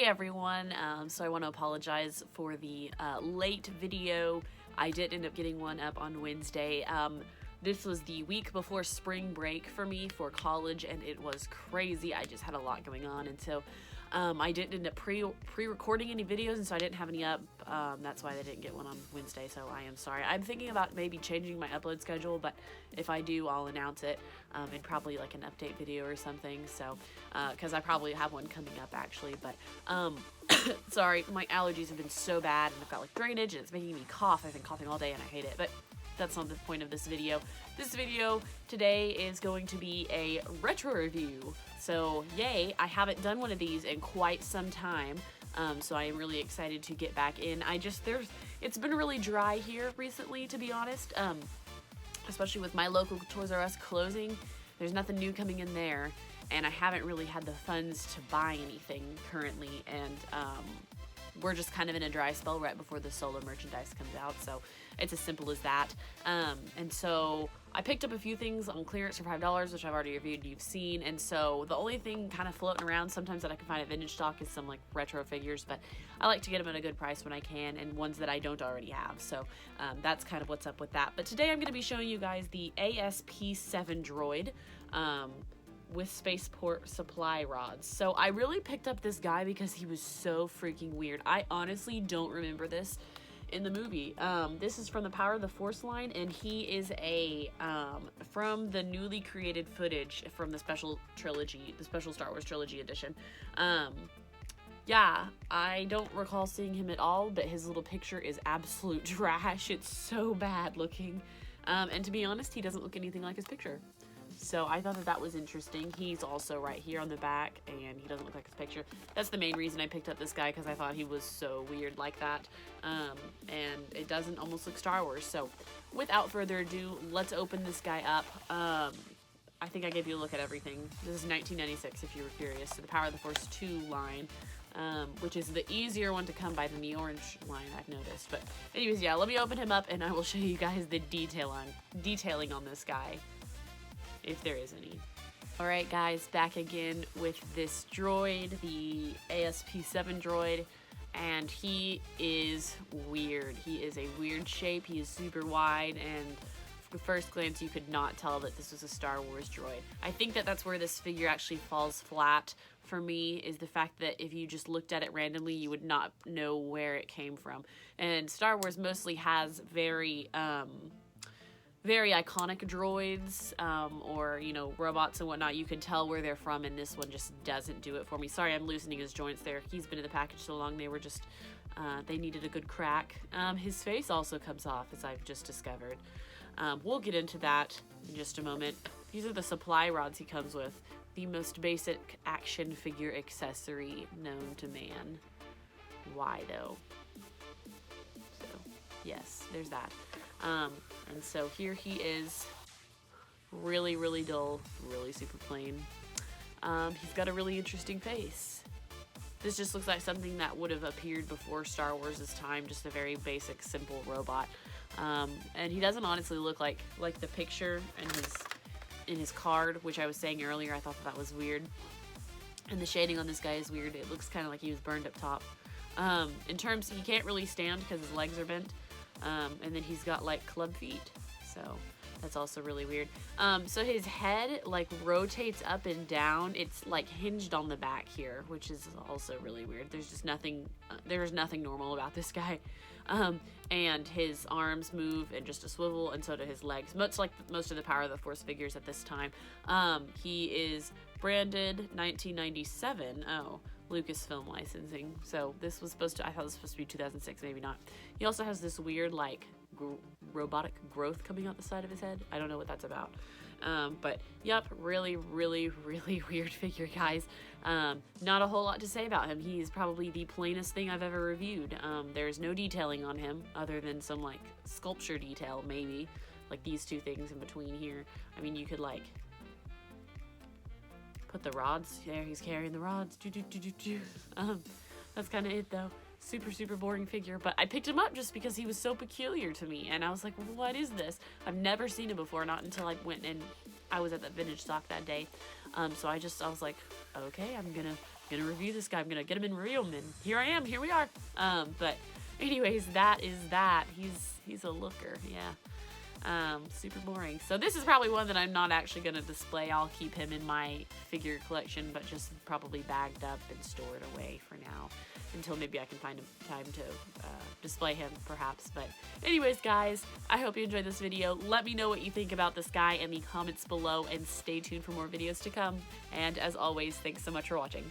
Hey everyone, so I want to apologize for the late video. I did end up getting one up on Wednesday. This was the week before spring break for me for college, and it was crazy. I just had a lot going on, and so I didn't end up pre-recording any videos, and so I didn't have any up. That's why I didn't get one on Wednesday, so I am sorry. I'm thinking about maybe changing my upload schedule, but if I do, I'll announce it in probably like an update video or something, so because I probably have one coming up actually, but sorry, my allergies have been so bad, and I've got like drainage, and it's making me cough. I've been coughing all day, and I hate it, but that's not the point of this video. This video today is going to be a retro review. So yay, I haven't done one of these in quite some time. So I am really excited to get back in. It's been really dry here recently, to be honest. Especially with my local Toys R Us closing. There's nothing new coming in there, and I haven't really had the funds to buy anything currently, and we're just kind of in a dry spell right before the solo merchandise comes out, so it's as simple as that. And so I picked up a few things on clearance for $5, which I've already reviewed and you've seen, and so the only thing kind of floating around sometimes that I can find at vintage stock is some like retro figures, but I like to get them at a good price when I can, and ones that I don't already have, so that's kind of what's up with that. But today I'm going to be showing you guys the ASP-7 DROID, with spaceport supply rods. So I really picked up this guy because he was so freaking weird. I honestly don't remember this in the movie. This is from the Power of the Force line, and he is a from the newly created footage from the special trilogy, the special Star Wars trilogy edition. Yeah, I don't recall seeing him at all, but his little picture is absolute trash. It's so bad looking, and to be honest, he doesn't look anything like his picture. So I thought that was interesting. He's also right here on the back, and he doesn't look like his picture. That's the main reason I picked up this guy, because I thought he was so weird like that. And it doesn't almost look Star Wars. So without further ado, let's open this guy up. I think I gave you a look at everything. This is 1996 if you were curious. So the Power of the Force 2 line, which is the easier one to come by than the orange line, I've noticed. But anyways, yeah, let me open him up, and I will show you guys the detailing on this guy, if there is any. Alright guys, back again with this droid, the ASP-7 droid, and he is weird. He is a weird shape, he is super wide, and at first glance you could not tell that this was a Star Wars droid. I think that that's where this figure actually falls flat for me, is the fact that if you just looked at it randomly, you would not know where it came from. And Star Wars mostly has very iconic droids, or, you know, robots and whatnot. You can tell where they're from, and this one just doesn't do it for me. Sorry, I'm loosening his joints there. He's been in the package so long, they were just, they needed a good crack. His face also comes off, as I've just discovered. We'll get into that in just a moment. These are the supply rods he comes with. The most basic action figure accessory known to man. Why, though? So, yes, there's that. And so here he is, really, really dull, really super plain. He's got a really interesting face. This just looks like something that would have appeared before Star Wars' time, just a very basic, simple robot. And he doesn't honestly look like the picture in his card, which I was saying earlier. I thought that was weird. And the shading on this guy is weird. It looks kind of like he was burned up top. In terms, he can't really stand because his legs are bent. And then he's got like club feet, so that's also really weird. So his head like rotates up and down. It's like hinged on the back here, which is also really weird. There's just nothing, there's nothing normal about this guy. And his arms move in just a swivel, and so do his legs, much like most of the Power of the Force figures at this time. He is branded 1997. Oh, Lucasfilm licensing. So this was supposed to, I thought this was supposed to be 2006, maybe not. He also has this weird like robotic growth coming out the side of his head. I don't know what that's about. But yep, really, really, really weird figure, guys. Not a whole lot to say about him. He's probably the plainest thing I've ever reviewed. There's no detailing on him other than some like sculpture detail, maybe like these two things in between here. I mean, you could like put the rods there. He's carrying the rods. That's kind of it though. Super, super boring figure, but I picked him up just because he was so peculiar to me, and I was like, what is this? I've never seen him before, not until I went and I was at the vintage stock that day. So I was like, okay, I'm gonna gonna review this guy. I'm gonna get him in review him, and here I am. Here we are. But anyways, that is that. He's a looker, yeah. Super boring. So this is probably one that I'm not actually gonna display. I'll keep him in my figure collection, but just probably bagged up and stored away for now, until maybe I can find a time to display him, perhaps. But anyways, guys, I hope you enjoyed this video. Let me know what you think about this guy in the comments below, and stay tuned for more videos to come. And as always, thanks so much for watching.